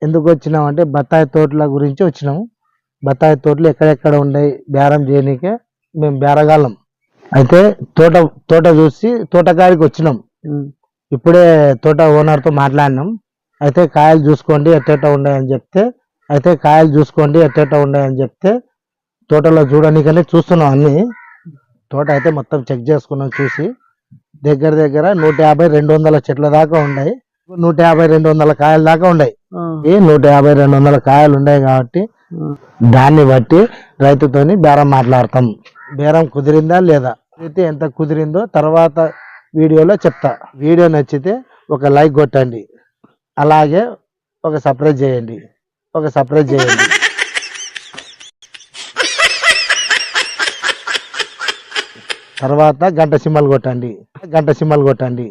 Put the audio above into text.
ఎందుకు వచ్చినాం అంటే బత్తాయి తోటల గురించి వచ్చినాము. బత్తాయి తోటలు ఎక్కడెక్కడ ఉన్నాయి బేరం చేయనీకే మేము బేరగాళ్ళం. అయితే తోట చూసి తోటకాడికి వచ్చినాం. ఇప్పుడే తోట ఓనర్తో మాట్లాడినాం. అయితే కాయలు చూసుకోండి ఎట్టెట్ట ఉన్నాయని చెప్తే తోటలో చూడడానికనే చూస్తున్నాం అన్ని. తోట అయితే మొత్తం చెక్ చేసుకున్నాం. చూసి దగ్గర 150-200 చెట్ల దాకా ఉన్నాయి. 150-200 కాయల దాకా ఉన్నాయి. 150-200 కాయలు ఉన్నాయి కాబట్టి దాన్ని బట్టి రైతుతోని బేరం మాట్లాడతాం. బేరం కుదిరిందా లేదా అయితే ఎంత కుదిరిందో తర్వాత వీడియోలో చెప్తా. వీడియో నచ్చితే ఒక లైక్ కొట్టండి, అలాగే ఒక సబ్స్క్రైబ్ చేయండి. తర్వాత గంట సింబల్ కొట్టండి.